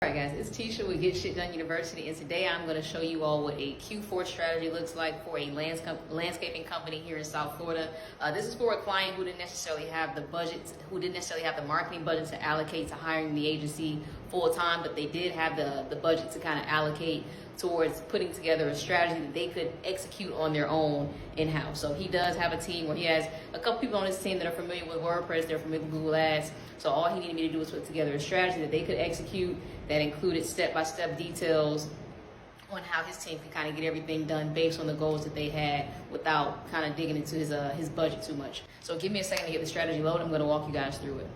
Alright guys, it's Tisha with Get Shit Done University, and today I'm going to show you all what a Q4 strategy looks like for a landscaping company here in South Florida. This is for a client who didn't necessarily have the budget, who didn't necessarily have the marketing budget to allocate to hiring the agency full time, but they did have the budget to kind of allocate towards putting together a strategy that they could execute on their own in-house. So he does have a team where he has a couple people on his team that are familiar with WordPress, they're familiar with Google Ads. So all he needed me to do was put together a strategy that they could execute that included step-by-step details on how his team could kind of get everything done based on the goals that they had without kind of digging into his budget too much. So give me a second to get the strategy loaded. I'm going to walk you guys through it.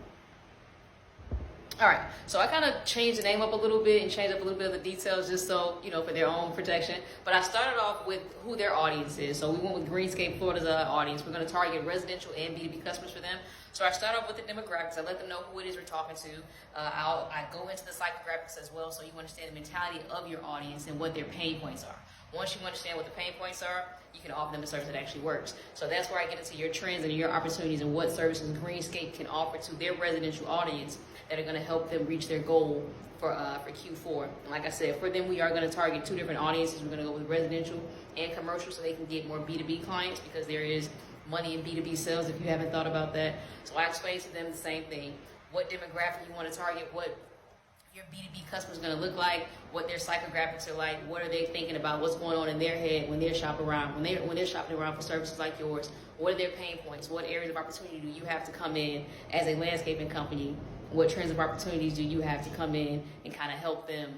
All right, so I kind of changed the name up a little bit and changed up a little bit of the details just so, for their own protection. But I started off with who their audience is. So we went with Greenscape Florida's audience. We're going to target residential and B2B customers for them. So I start off with the demographics. I let them know who it is we're talking to. I go into the psychographics as well so you understand the mentality of your audience and what their pain points are. Once you understand what the pain points are, you can offer them a service that actually works. So that's where I get into your trends and your opportunities and what services Greenscape can offer to their residential audience that are going to help them reach their goal for Q4. And like I said, for them, we are going to target two different audiences. We're going to go with residential and commercial so they can get more B2B clients because there is money in B2B sales if you haven't thought about that. So I explain to them the same thing. What demographic you want to target, what your B2B customers are going to look like, what their psychographics are like, what are they thinking about, what's going on in their head when they're shopping around, when they're shopping around for services like yours, what are their pain points, what areas of opportunity do you have to come in as a landscaping company, what trends of opportunities do you have to come in and kind of help them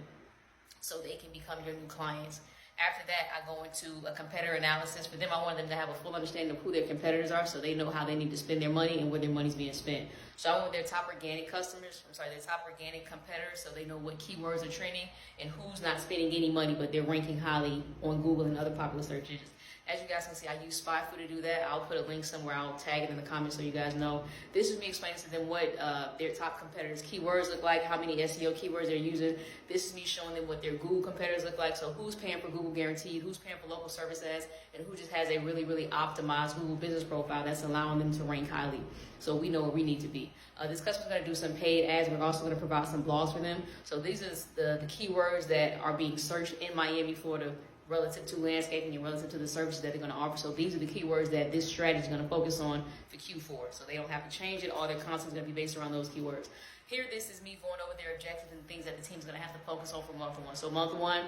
so they can become your new clients. After that, I go into a competitor analysis. For them, I want them to have a full understanding of who their competitors are so they know how they need to spend their money and where their money's being spent. So I want their top organic their top organic competitors so they know what keywords are trending and who's not spending any money but they're ranking highly on Google and other popular search engines. As you guys can see, I use SpyFu to do that. I'll put a link somewhere. I'll tag it in the comments so you guys know. This is me explaining to them what their top competitors' keywords look like, how many SEO keywords they're using. This is me showing them what their Google competitors look like. So who's paying for Google Guaranteed, who's paying for local service ads, and who just has a really, really optimized Google business profile that's allowing them to rank highly. So we know where we need to be. This customer's going to do some paid ads. We're also going to provide some blogs for them. So these are the keywords that are being searched in Miami, Florida, relative to landscaping and relative to the services that they're going to offer. So these are the keywords that this strategy is going to focus on for Q4. So they don't have to change it. All their content is going to be based around those keywords. Here, this is me going over their objectives and things that the team's going to have to focus on for month one. So month one,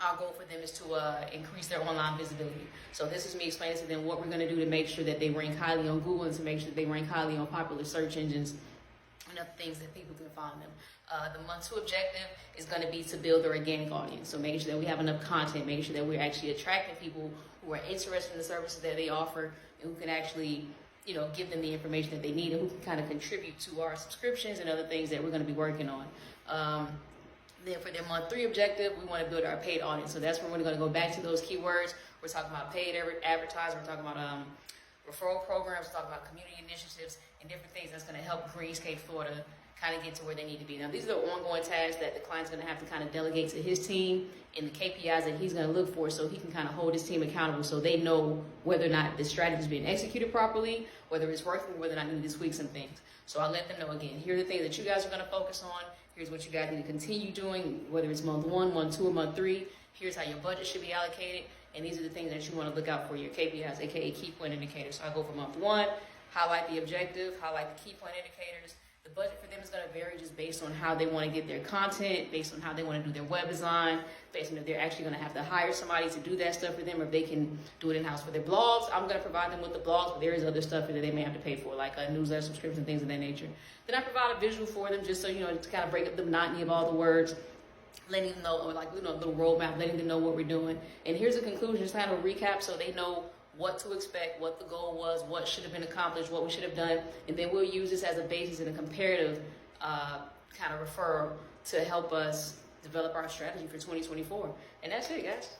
our goal for them is to increase their online visibility. So this is me explaining to them what we're going to do to make sure that they rank highly on Google and to make sure that they rank highly on popular search engines and other things that people can find them. The month two objective is going to be to build their organic audience. So making sure that we have enough content, making sure that we're actually attracting people who are interested in the services that they offer and who can actually, give them the information that they need and who can kind of contribute to our subscriptions and other things that we're going to be working on. Then for their month three objective, we want to build our paid audience. So that's where we're going to go back to those keywords. We're talking about paid advertising. We're talking about referral programs. We're talking about community initiatives and different things that's going to help Greenscape Florida kind of get to where they need to be. Now, these are the ongoing tasks that the client's going to have to kind of delegate to his team and the KPIs that he's going to look for so he can kind of hold his team accountable so they know whether or not the strategy is being executed properly, whether it's working, whether or not you need to tweak some things. So I'll let them know again, here are the things that you guys are going to focus on. Here's what you guys need to continue doing, whether it's month one, month two, or month three. Here's how your budget should be allocated. And these are the things that you want to look out for, your KPIs, aka key point indicators. So I go for month one, highlight the objective, highlight the key point indicators. The budget for them is going to vary just based on how they want to get their content, based on how they want to do their web design, based on if they're actually going to have to hire somebody to do that stuff for them or if they can do it in-house. For their blogs, I'm going to provide them with the blogs, but there is other stuff that they may have to pay for, like a newsletter subscription, things of that nature. Then I provide a visual for them just so, to kind of break up the monotony of all the words, letting them know, or the roadmap, letting them know what we're doing. And here's a conclusion, just kind of a recap so they know what to expect, what the goal was, what should have been accomplished, what we should have done, and then we'll use this as a basis in a comparative kind of referral to help us develop our strategy for 2024. And that's it, guys.